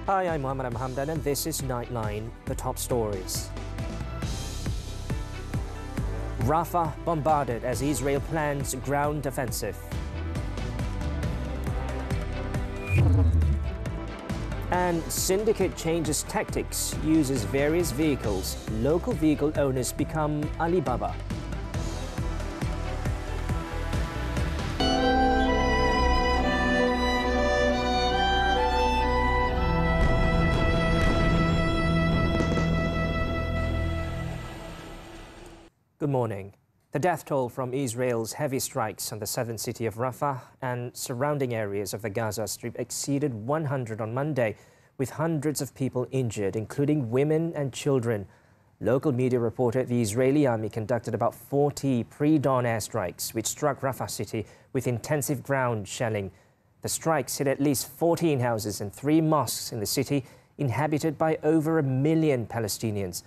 Hi, I'm Muhammed. I'm Hamdan, and this is Nightline, the top stories. Rafah bombarded as Israel plans ground offensive. And syndicate changes tactics, uses various vehicles. Local vehicle owners become Alibaba. Good morning. The death toll from Israel's heavy strikes on the southern city of Rafah and surrounding areas of the Gaza Strip exceeded 100 on Monday, with hundreds of people injured, including women and children. Local media reported the Israeli army conducted about 40 pre-dawn airstrikes, which struck Rafah city with intensive ground shelling. The strikes hit at least 14 houses and 3 mosques in the city, inhabited by over 1 million Palestinians.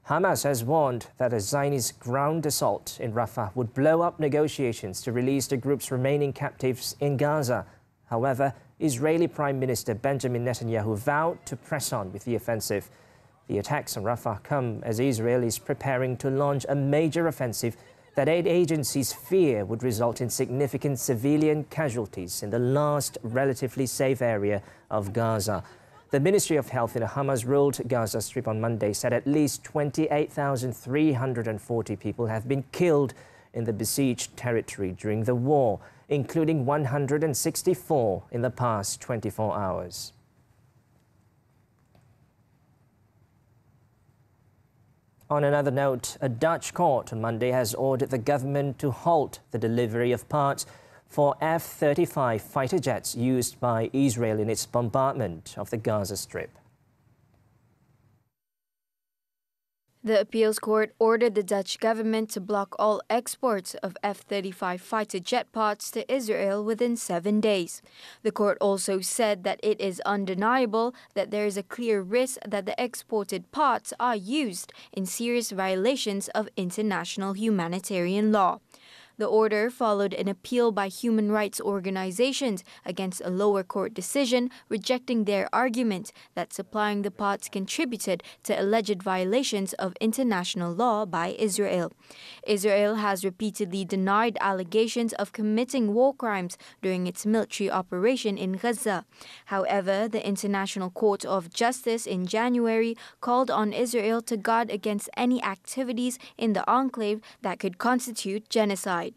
Hamas has warned that a Zionist ground assault in Rafah would blow up negotiations to release the group's remaining captives in Gaza. However, Israeli Prime Minister Benjamin Netanyahu vowed to press on with the offensive. The attacks on Rafah come as Israel is preparing to launch a major offensive that aid agencies fear would result in significant civilian casualties in the last relatively safe area of Gaza. The Ministry of Health in a Hamas-ruled Gaza Strip on Monday said at least 28,340 people have been killed in the besieged territory during the war, including 164 in the past 24 hours. On another note, a Dutch court on Monday has ordered the government to halt the delivery of parts for F-35 fighter jets used by Israel in its bombardment of the Gaza Strip. The appeals court ordered the Dutch government to block all exports of F-35 fighter jet parts to Israel within 7 days. The court also said that it is undeniable that there is a clear risk that the exported parts are used in serious violations of international humanitarian law. The order followed an appeal by human rights organizations against a lower court decision rejecting their argument that supplying the parts contributed to alleged violations of international law by Israel. Israel has repeatedly denied allegations of committing war crimes during its military operation in Gaza. However, the International Court of Justice in January called on Israel to guard against any activities in the enclave that could constitute genocide.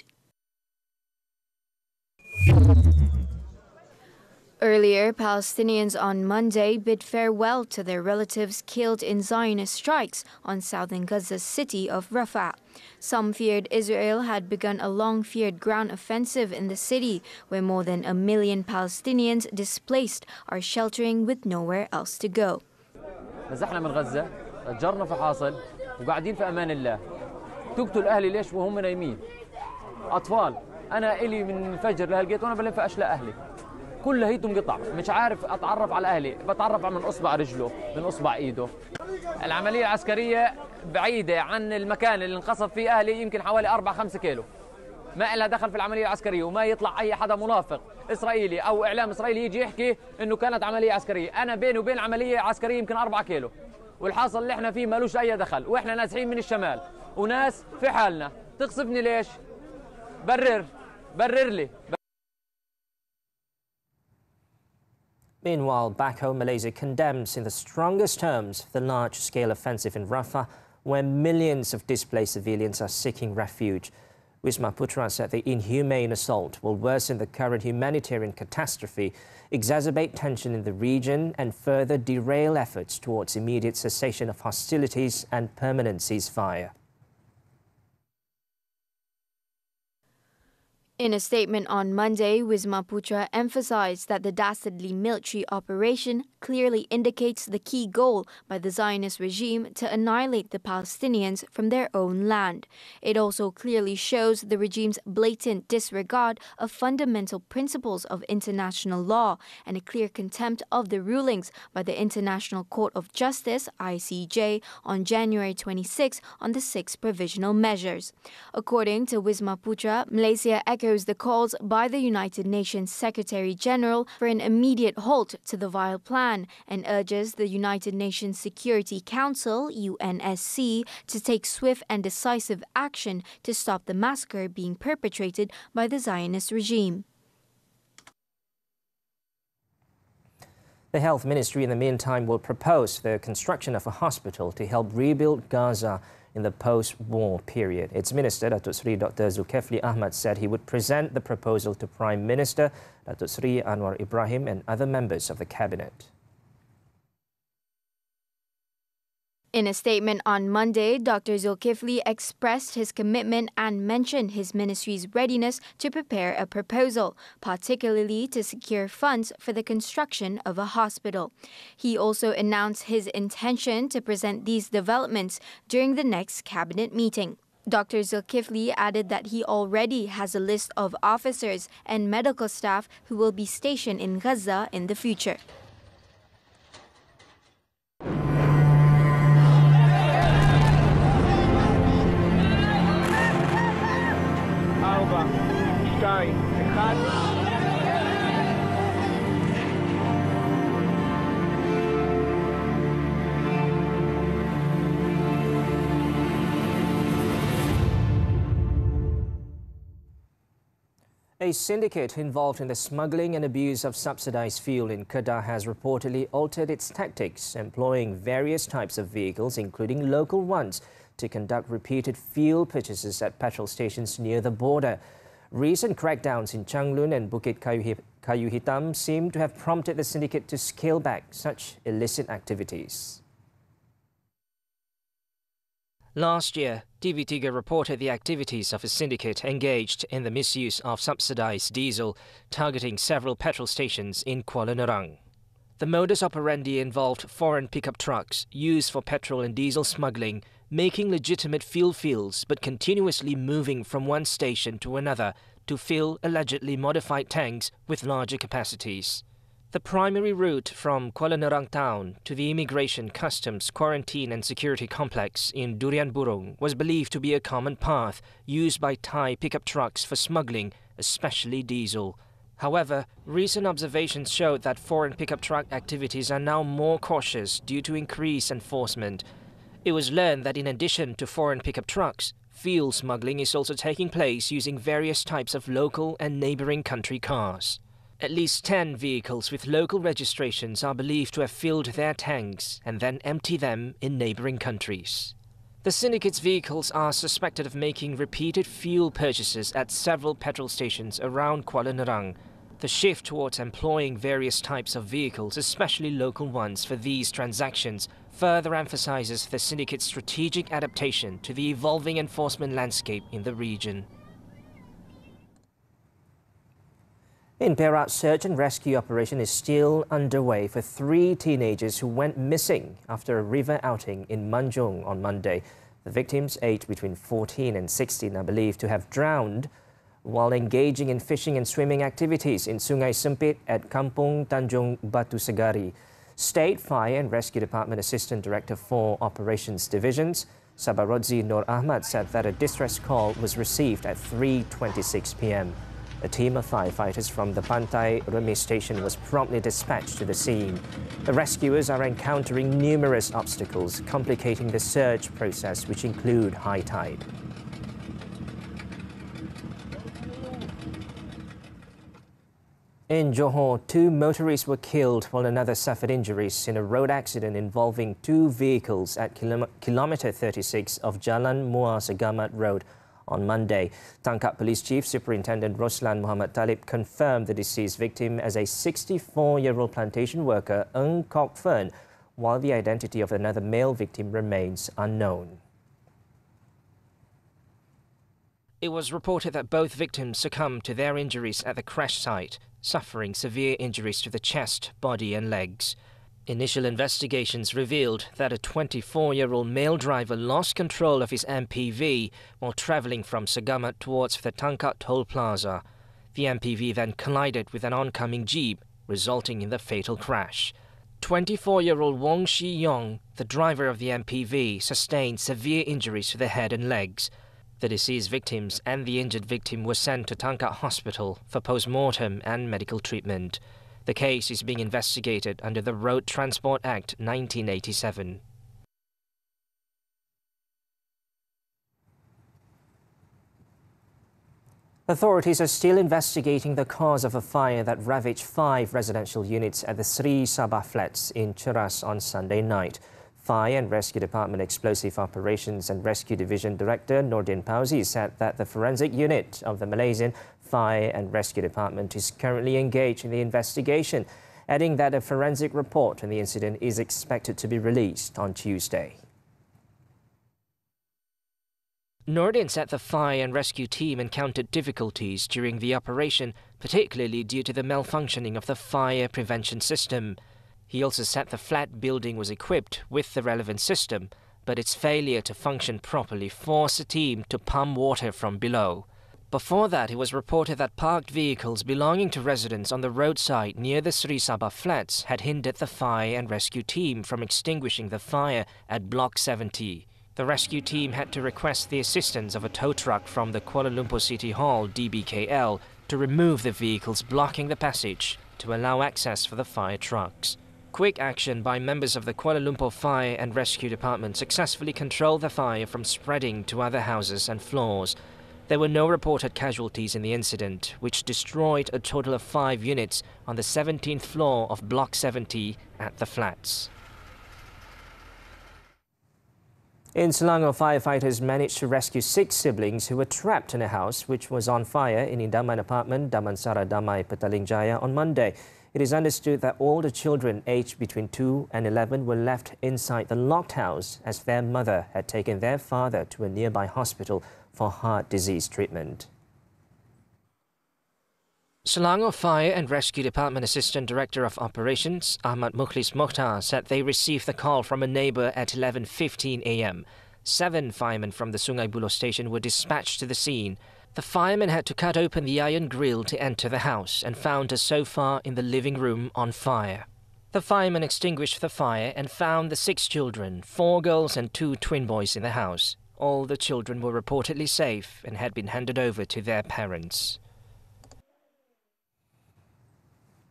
Earlier, Palestinians on Monday bid farewell to their relatives killed in Zionist strikes on southern Gaza's city of Rafah. Some feared Israel had begun a long-feared ground offensive in the city, where more than 1 million Palestinians displaced are sheltering with nowhere else to go. نزحنا من غزة، تجرنا في حاصل وقاعدين في أمان الله. تقتل أهلي ليش وهم نايمين؟ أطفال. أنا إلي من الفجر لهالجيت وأنا بلف أشلاء أهلي. كل هيتم قطع، مش عارف أتعرف على أهلي، بتعرف من أصبع رجله، من أصبع إيده. العملية العسكرية بعيدة عن المكان اللي انقصف فيه أهلي يمكن حوالي 4-5 كيلو. ما إلها دخل في العملية العسكرية وما يطلع أي حدا منافق إسرائيلي أو إعلام إسرائيلي يجي يحكي إنه كانت عملية عسكرية. أنا بيني وبين عملية عسكرية يمكن 4 كيلو. والحاصل اللي إحنا فيه مالوش أي دخل، وإحنا نازحين من الشمال وناس في حالنا. تقصفني ليش؟ برر لي. Meanwhile, back home, Malaysia condemns in the strongest terms the large-scale offensive in Rafah, where millions of displaced civilians are seeking refuge. Wisma Putra said the inhumane assault will worsen the current humanitarian catastrophe, exacerbate tension in the region, and further derail efforts towards immediate cessation of hostilities and permanent ceasefire. In a statement on Monday, Wisma Putra emphasized that the dastardly military operation clearly indicates the key goal by the Zionist regime to annihilate the Palestinians from their own land. It also clearly shows the regime's blatant disregard of fundamental principles of international law and a clear contempt of the rulings by the International Court of Justice, ICJ, on January 26 on the 6 provisional measures. According to Wisma Putra, Malaysia echoed echoes the calls by the United Nations Secretary-General for an immediate halt to the vile plan and urges the United Nations Security Council, UNSC, to take swift and decisive action to stop the massacre being perpetrated by the Zionist regime. The Health Ministry in the meantime will propose the construction of a hospital to help rebuild Gaza in the post-war period. Its Minister, Datuk Seri Dr. Zulkifli Ahmad, said he would present the proposal to Prime Minister Datuk Seri Anwar Ibrahim and other members of the Cabinet. In a statement on Monday, Dr. Zulkifli expressed his commitment and mentioned his ministry's readiness to prepare a proposal, particularly to secure funds for the construction of a hospital. He also announced his intention to present these developments during the next cabinet meeting. Dr. Zulkifli added that he already has a list of officers and medical staff who will be stationed in Gaza in the future. A syndicate involved in the smuggling and abuse of subsidized fuel in Kedah has reportedly altered its tactics, employing various types of vehicles, including local ones, to conduct repeated fuel purchases at petrol stations near the border. Recent crackdowns in Changlun and Bukit Kayu Hitam seem to have prompted the syndicate to scale back such illicit activities. Last year, TV3 reported the activities of a syndicate engaged in the misuse of subsidized diesel, targeting several petrol stations in Kuala Nerang. The modus operandi involved foreign pickup trucks used for petrol and diesel smuggling, making legitimate fuel fields but continuously moving from one station to another to fill allegedly modified tanks with larger capacities. The primary route from Kuala Nerang town to the Immigration, Customs, Quarantine and Security Complex in Durian Burung was believed to be a common path used by Thai pickup trucks for smuggling, especially diesel. However, recent observations showed that foreign pickup truck activities are now more cautious due to increased enforcement. It was learned that in addition to foreign pickup trucks, fuel smuggling is also taking place using various types of local and neighbouring country cars. At least 10 vehicles with local registrations are believed to have filled their tanks and then empty them in neighbouring countries. The syndicate's vehicles are suspected of making repeated fuel purchases at several petrol stations around Kuala Nerang. The shift towards employing various types of vehicles, especially local ones, for these transactions further emphasises the syndicate's strategic adaptation to the evolving enforcement landscape in the region. In Perak, search and rescue operation is still underway for 3 teenagers who went missing after a river outing in Manjung on Monday. The victims, aged between 14 and 16, are believed to have drowned while engaging in fishing and swimming activities in Sungai Sempit at Kampung Tanjung Batu Segari. State Fire and Rescue Department Assistant Director for Operations Divisions, Sabah Nur Ahmad, said that a distress call was received at 3:26 p.m. A team of firefighters from the Pantai Remis station was promptly dispatched to the scene. The rescuers are encountering numerous obstacles, complicating the search process, which include high tide. In Johor, 2 motorists were killed while another suffered injuries in a road accident involving 2 vehicles at kilometre 36 of Jalan Muar Segamat Road on Monday. Tangkap Police Chief Superintendent Roslan Muhammad Talib confirmed the deceased victim as a 64-year-old plantation worker, Ng Kok Fern, while the identity of another male victim remains unknown. It was reported that both victims succumbed to their injuries at the crash site, suffering severe injuries to the chest, body and legs. Initial investigations revealed that a 24-year-old male driver lost control of his MPV while travelling from Segamat towards the Tangkap Toll Plaza. The MPV then collided with an oncoming jeep, resulting in the fatal crash. 24-year-old Wong Shi Yong, the driver of the MPV, sustained severe injuries to the head and legs. The deceased victims and the injured victim were sent to Tangkak Hospital for post-mortem and medical treatment. The case is being investigated under the Road Transport Act 1987. Authorities are still investigating the cause of a fire that ravaged 5 residential units at the Sabah Flats in Cheras on Sunday night. Fire and Rescue Department Explosive Operations and Rescue Division Director Nordin Pauzi said that the forensic unit of the Malaysian Fire and Rescue Department is currently engaged in the investigation, adding that a forensic report on the incident is expected to be released on Tuesday. Nordin said the fire and rescue team encountered difficulties during the operation, particularly due to the malfunctioning of the fire prevention system. He also said the flat building was equipped with the relevant system, but its failure to function properly forced the team to pump water from below. Before that, it was reported that parked vehicles belonging to residents on the roadside near the Sabah Flats had hindered the fire and rescue team from extinguishing the fire at Block 70. The rescue team had to request the assistance of a tow truck from the Kuala Lumpur City Hall DBKL to remove the vehicles blocking the passage to allow access for the fire trucks. Quick action by members of the Kuala Lumpur Fire and Rescue Department successfully controlled the fire from spreading to other houses and floors. There were no reported casualties in the incident, which destroyed a total of 5 units on the 17th floor of Block 70 at the flats. In Selangor, firefighters managed to rescue 6 siblings who were trapped in a house which was on fire in Idaman apartment, Damansara Damai, Petaling Jaya on Monday. It is understood that all the children aged between 2 and 11 were left inside the locked house as their mother had taken their father to a nearby hospital for heart disease treatment. Selangor Fire and Rescue Department Assistant Director of Operations, Ahmad said they received the call from a neighbour at 11:15 a.m. 7 firemen from the Sungai Buloh station were dispatched to the scene. The firemen had to cut open the iron grille to enter the house and found a sofa in the living room on fire. The firemen extinguished the fire and found the 6 children, 4 girls and 2 twin boys in the house. All the children were reportedly safe and had been handed over to their parents.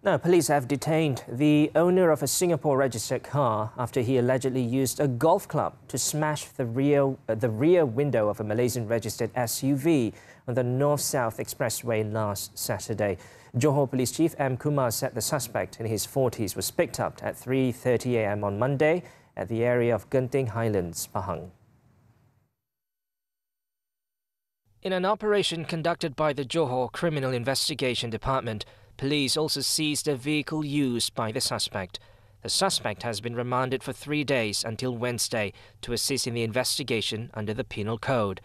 Now, police have detained the owner of a Singapore-registered car after he allegedly used a golf club to smash the rear window of a Malaysian-registered SUV on the North-South Expressway last Saturday. Johor Police Chief M. Kumar said the suspect in his 40s was picked up at 3:30 a.m. on Monday at the area of Genting Highlands, Pahang. In an operation conducted by the Johor Criminal Investigation Department, police also seized a vehicle used by the suspect. The suspect has been remanded for 3 days until Wednesday to assist in the investigation under the Penal Code.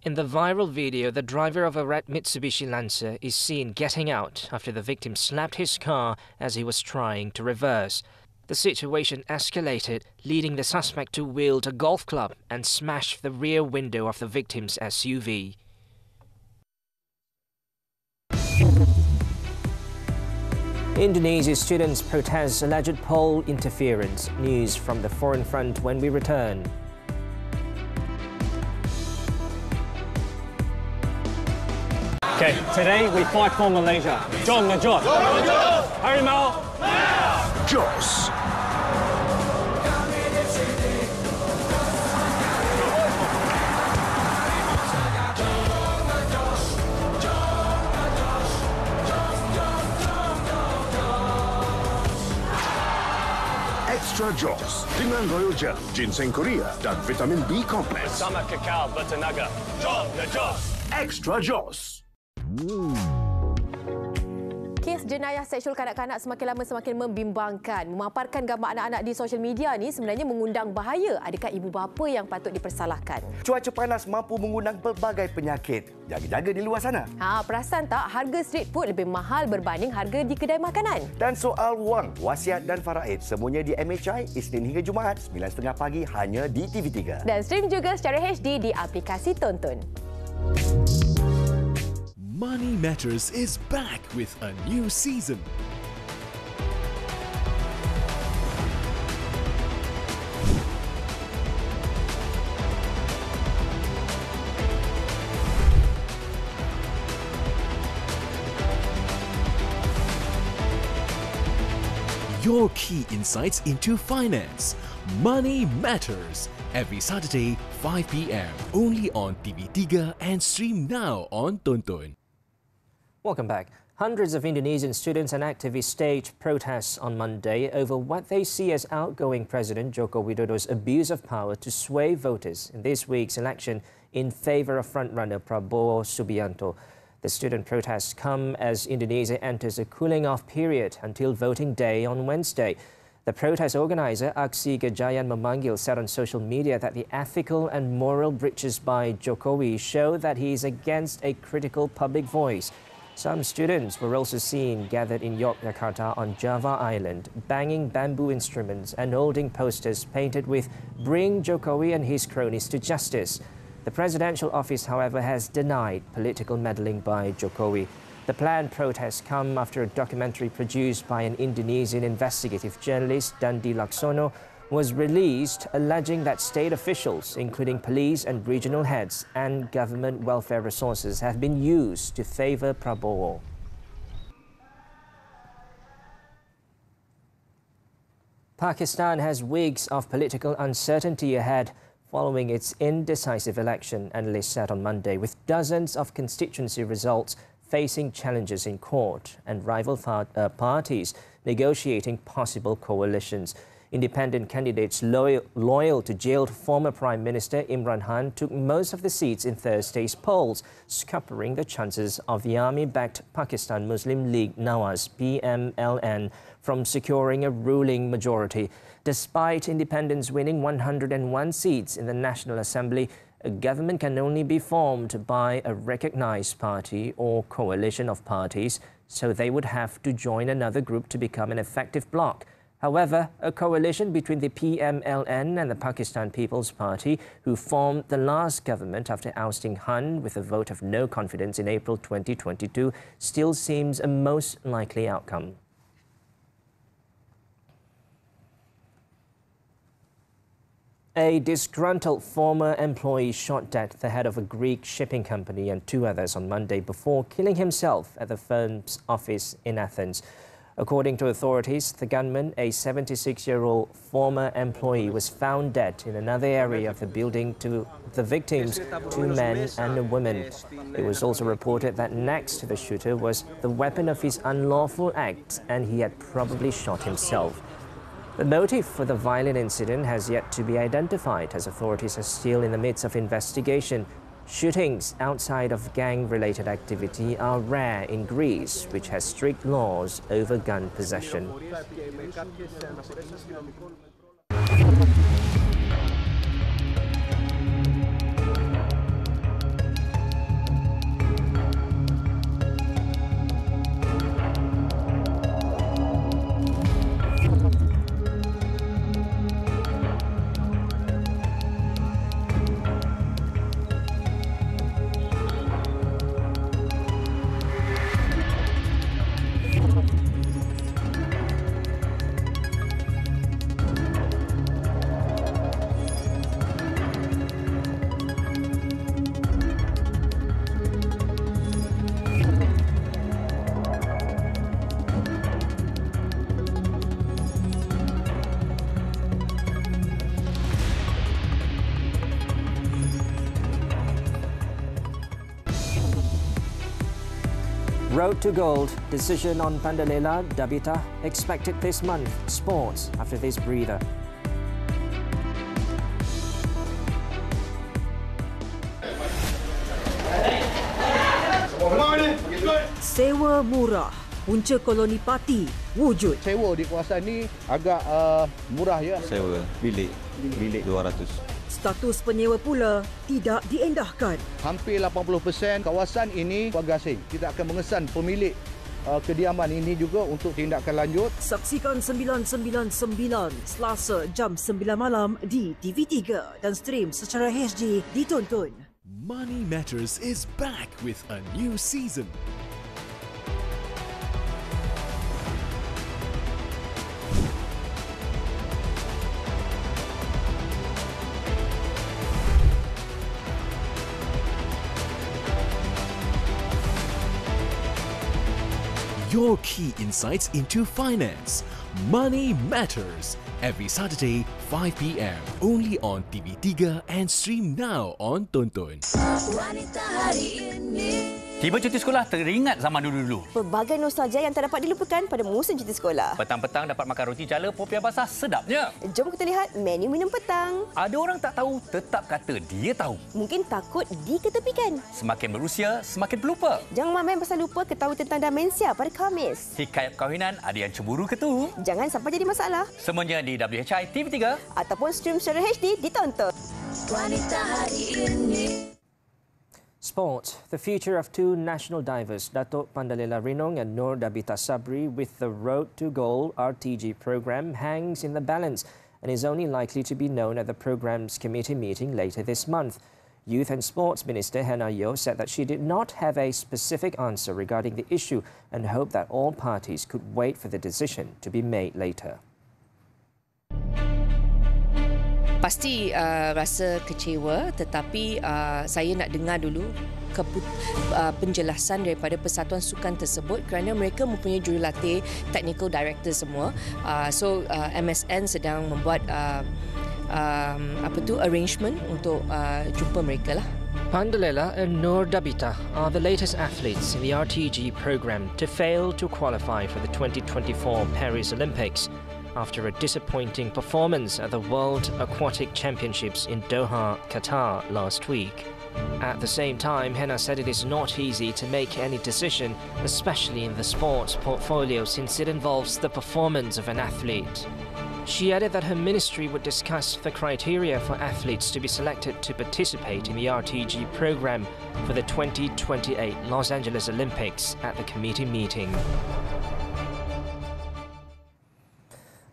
In the viral video, the driver of a red Mitsubishi Lancer is seen getting out after the victim slapped his car as he was trying to reverse. The situation escalated, leading the suspect to wield a golf club and smash the rear window of the victim's SUV. Indonesia's students protest alleged poll interference. News from the foreign front when we return. Okay, today we fight for Malaysia. Jom na Jos. Harimau. Jos. Extra Jos dengan Royal Gel, ginseng Korea dan vitamin B kompleks. Bersama kekal bertenaga. Jom na Jos. Extra Jos. Kes jenayah seksual kanak-kanak semakin lama semakin membimbangkan. Memaparkan gambar anak-anak di sosial media ni sebenarnya mengundang bahaya. Adakah ibu bapa yang patut dipersalahkan? Cuaca panas mampu mengundang pelbagai penyakit. Jaga-jaga di luar sana. Perasan tak harga street food lebih mahal berbanding harga di kedai makanan? Dan soal wang, wasiat dan faraid semuanya di MHI Isnin hingga Jumaat 9.30 pagi hanya di TV3. Dan stream juga secara HD di aplikasi Tonton. Money Matters is back with a new season. Your key insights into finance. Money Matters. Every Saturday, 5 p.m. Only on TV3 and stream now on Tonton. Welcome back. Hundreds of Indonesian students and activists staged protests on Monday over what they see as outgoing President Joko Widodo's abuse of power to sway voters in this week's election in favour of frontrunner Prabowo Subianto. The student protests come as Indonesia enters a cooling-off period until voting day on Wednesday. The protest organiser, Aksi Gejayan Memanggil, said on social media that the ethical and moral breaches by Jokowi show that he is against a critical public voice. Some students were also seen gathered in Yogyakarta on Java Island, banging bamboo instruments and holding posters painted with "Bring Jokowi and his cronies to justice." The presidential office, however, has denied political meddling by Jokowi. The planned protests come after a documentary produced by an Indonesian investigative journalist, Dandi Laksono, was released alleging that state officials, including police and regional heads, and government welfare resources have been used to favour Prabowo. Pakistan has weeks of political uncertainty ahead following its indecisive election, analysts said on Monday, with dozens of constituency results facing challenges in court and rival parties negotiating possible coalitions. Independent candidates loyal to jailed former Prime Minister Imran Khan took most of the seats in Thursday's polls, scuppering the chances of the army-backed Pakistan Muslim League Nawaz (PMLN) from securing a ruling majority. Despite independents winning 101 seats in the National Assembly, a government can only be formed by a recognised party or coalition of parties, so they would have to join another group to become an effective bloc. However, a coalition between the PMLN and the Pakistan People's Party, who formed the last government after ousting Khan with a vote of no confidence in April 2022, still seems a most likely outcome. A disgruntled former employee shot dead the head of a Greek shipping company and two others on Monday before killing himself at the firm's office in Athens. According to authorities, the gunman, a 76-year-old former employee, was found dead in another area of the building. To the victims, two men and a woman. It was also reported that next to the shooter was the weapon of his unlawful act, and he had probably shot himself. The motive for the violent incident has yet to be identified, as authorities are still in the midst of investigation. Shootings outside of gang-related activity are rare in Greece, which has strict laws over gun possession. Road to Gold, decision on Pandala, Dabita, expected this month. Sports after this breather. Sewa murah, punca koloni parti wujud. Sewa di kawasan ni agak murah ya. Sewa bilik 200. Status penyewa pula tidak diendahkan. Hampir 80% kawasan ini warga asing. Kita akan mengesan pemilik kediaman ini juga untuk tindakan lanjut. Saksikan 999 Selasa jam 9 malam di TV3 dan stream secara HD di Tonton. Money Matters is back with a new season. Your key insights into finance. Money Matters. Every Saturday, 5 p.m. Only on TV3 and stream now on Tonton. Tiba cuti sekolah teringat zaman dulu-dulu. Pelbagai nostalgia yang tak dapat dilupakan pada musim cuti sekolah. Petang-petang dapat makan roti jala popiah basah sedapnya. Jom kita lihat menu minum petang. Ada orang tak tahu, tetap kata dia tahu. Mungkin takut diketepikan. Semakin berusia, semakin pelupa. Jangan main pasal lupa ketahui tentang demensia pada Khamis. Hikayat perkahwinan ada yang cemburu ke tu? Jangan sampai jadi masalah. Semuanya di WHI TV3 ataupun stream secara HD ditonton. Wanita hari ini. Sport. The future of two national divers, Datuk Pandala Rinong and Nur Dabita Sabri, with the Road to Goal RTG program hangs in the balance and is only likely to be known at the program's committee meeting later this month. Youth and Sports Minister Hannah Yeoh said that she did not have a specific answer regarding the issue and hoped that all parties could wait for the decision to be made later. Pasti rasa kecewa, tetapi saya nak dengar dulu penjelasan daripada Persatuan Sukan tersebut kerana mereka mempunyai jurulatih technical director semua. So MSN sedang membuat arrangement untuk jumpa mereka lah. Pandala and Nur Dabita are the latest athletes in the RTG program to fail to qualify for the 2024 Paris Olympics after a disappointing performance at the World Aquatic Championships in Doha, Qatar last week. At the same time, Hannah said it is not easy to make any decision, especially in the sports portfolio, since it involves the performance of an athlete. She added that her ministry would discuss the criteria for athletes to be selected to participate in the RTG program for the 2028 Los Angeles Olympics at the committee meeting.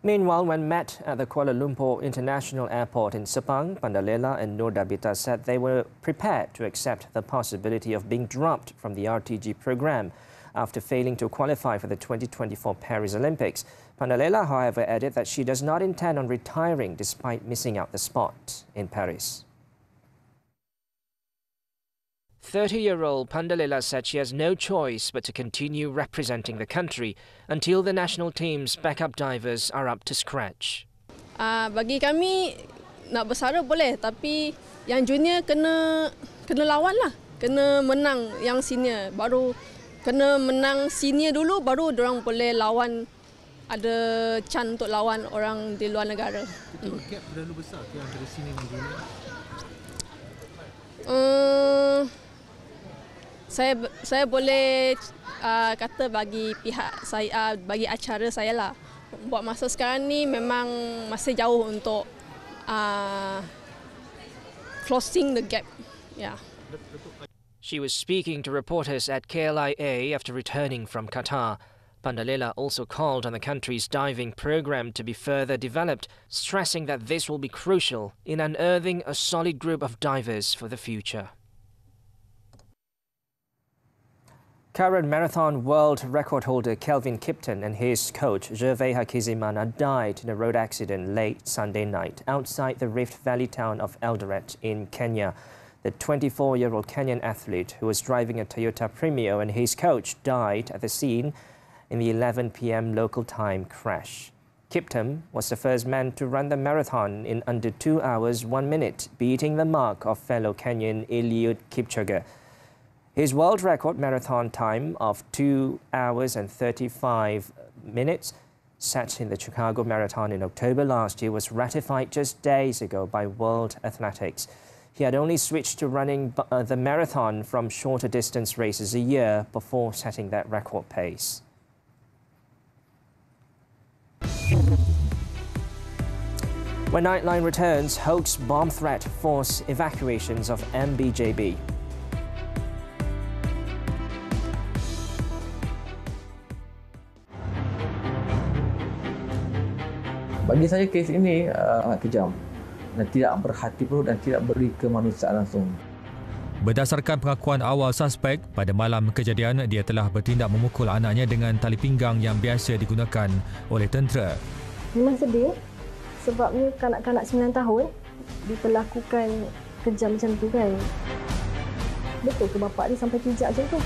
Meanwhile, when met at the Kuala Lumpur International Airport in Sepang, Pandala and Nur Dabita said they were prepared to accept the possibility of being dropped from the RTG program after failing to qualify for the 2024 Paris Olympics. Pandala, however, added that she does not intend on retiring despite missing out the spot in Paris. 30-year-old Pandala said she has no choice but to continue representing the country until the national team's backup divers are up to scratch. Bagi kami nak bersara boleh, tapi yang junior kena lawan lah, kena menang yang senior, baru kena menang senior dulu, baru dorang boleh lawan, ada chance untuk lawan orang di luar negara. Gap terlalu besar ke antara senior dan junior? Saya boleh kata bagi pihak saya, bagi acara saya lah, buat masa sekarang ni memang masih jauh untuk closing the gap. Yeah. She was speaking to reporters at KLIA after returning from Qatar. Pandala also called on the country's diving program to be further developed, stressing that this will be crucial in unearthing a solid group of divers for the future. Current marathon world record holder Kelvin Kipton and his coach Gervais Hakizimana died in a road accident late Sunday night outside the Rift Valley town of Eldoret in Kenya. The 24-year-old Kenyan athlete who was driving a Toyota Premio and his coach died at the scene in the 11 p.m. local time crash. Kipton was the first man to run the marathon in under 2 hours 1 minute, beating the mark of fellow Kenyan Eliud Kipchoge. His world record marathon time of 2 hours and 35 minutes, set in the Chicago Marathon in October last year, was ratified just days ago by World Athletics. He had only switched to running the marathon from shorter distance races a year before setting that record pace. When Nightline returns, hoax bomb threat force evacuations of MBJB. Bagi saya kes ini sangat kejam dan tidak berhati perut dan tidak beri kemanusiaan langsung. Berdasarkan pengakuan awal suspek, pada malam kejadian dia telah bertindak memukul anaknya dengan tali pinggang yang biasa digunakan oleh tentera. Memang sedih sebabnya kanak-kanak 9 tahun diperlakukan kejam macam tu kan. Betul ke bapak dia sampai pijak macam tu?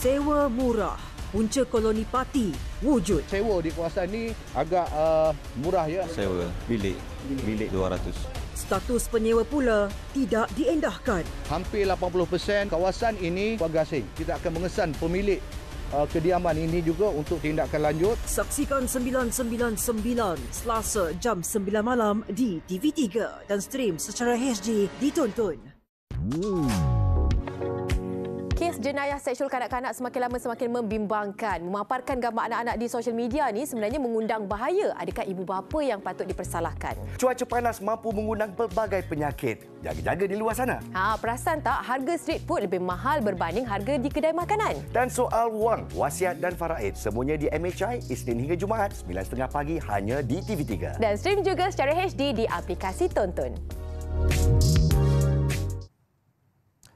Sewa murah. Punca koloni parti wujud. Sewa di kawasan ni agak murah ya. Sewa bilik 200. Status penyewa pula tidak diendahkan. Hampir 80% kawasan ini warga asing. Kita akan mengesan pemilik kediaman ini juga untuk tindakan lanjut. Saksikan 999 Selasa jam 9 malam di TV3 dan stream secara HD ditonton. Kes jenayah seksual kanak-kanak semakin lama semakin membimbangkan. Memaparkan gambar anak-anak di sosial media ni sebenarnya mengundang bahaya. Adakah ibu bapa yang patut dipersalahkan? Cuaca panas mampu mengundang pelbagai penyakit. Jaga-jaga di luar sana. Perasan tak harga street food lebih mahal berbanding harga di kedai makanan? Dan soal wang, wasiat dan faraid semuanya di MHI Isnin hingga Jumaat 9.30 pagi hanya di TV3. Dan stream juga secara HD di aplikasi Tonton.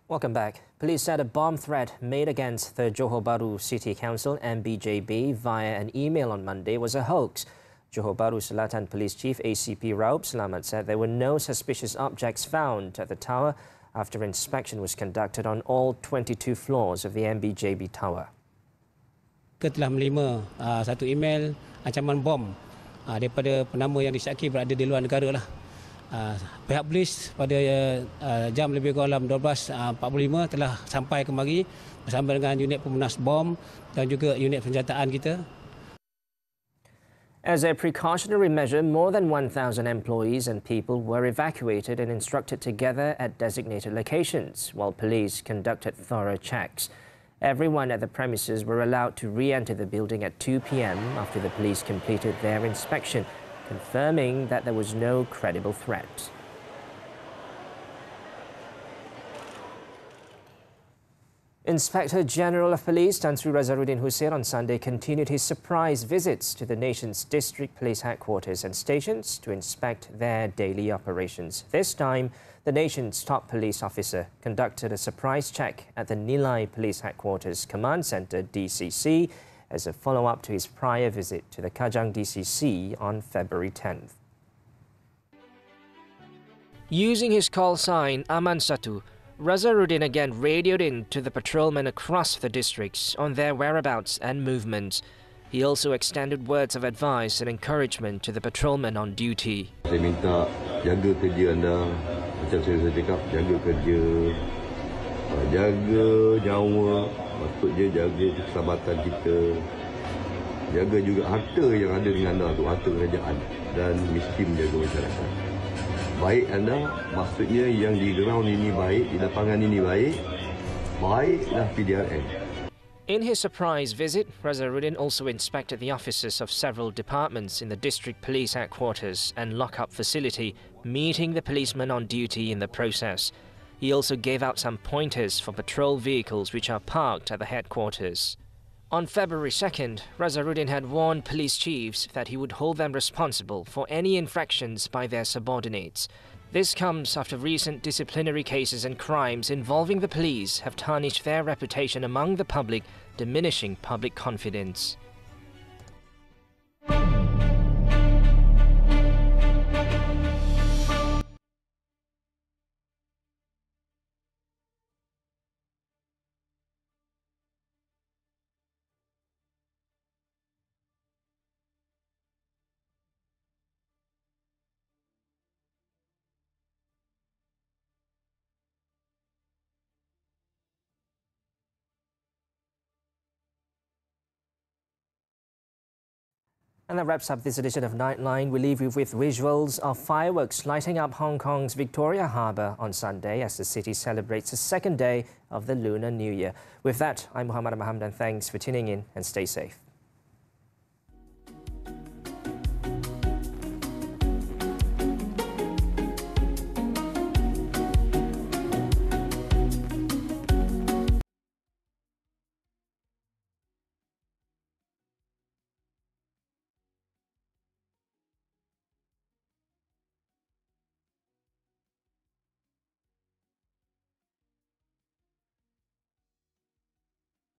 Welcome back. Police said a bomb threat made against the Johor Bahru City Council MBJB via an email on Monday was a hoax. Johor Bahru Selatan Police Chief ACP Raub Selamat said there were no suspicious objects found at the tower after inspection was conducted on all 22 floors of the MBJB tower. Kita telah menerima satu email ancaman bom daripada penama yang disyaki berada di luar negara lah. Pihak polis pada jam lebih kurang 12.45 telah sampai kemari bersama dengan unit pemunas bom dan juga unit senjataan kita. As a precautionary measure, more than 1,000 employees and people were evacuated and instructed together at designated locations, while police conducted thorough checks. Everyone at the premises were allowed to re-enter the building at 2 p.m. after the police completed their inspection, confirming that there was no credible threat. Inspector General of Police Tan Sri Razaruddin Hussein on Sunday continued his surprise visits to the nation's district police headquarters and stations to inspect their daily operations. This time, the nation's top police officer conducted a surprise check at the Nilai Police Headquarters Command Centre DCC as a follow-up to his prior visit to the Kajang DCC on February 10th. Using his call sign Aman Satu, Razaruddin again radioed in to the patrolmen across the districts on their whereabouts and movements. He also extended words of advice and encouragement to the patrolmen on duty. Saya minta jaga kerja anda, macam saya cakap, jaga kerja, jaga nyawa, maksudnya jaga keselamatan kita, jaga juga harta yang ada dengan anda tu, harta kerajaan dan miskin jaga masyarakat. Baik anda, maksudnya yang di ground ini baik, di lapangan ini baik, baiklah PDRM. In his surprise visit, Razaruddin also inspected the offices of several departments in the district police headquarters and lock-up facility, meeting the policemen on duty in the process. He also gave out some pointers for patrol vehicles which are parked at the headquarters. On February 2nd, Razaruddin had warned police chiefs that he would hold them responsible for any infractions by their subordinates. This comes after recent disciplinary cases and crimes involving the police have tarnished their reputation among the public, diminishing public confidence. And that wraps up this edition of Nightline. We leave you with visuals of fireworks lighting up Hong Kong's Victoria Harbour on Sunday as the city celebrates the second day of the Lunar New Year. With that, I'm Muhammed and Hamdan. Thanks for tuning in and stay safe.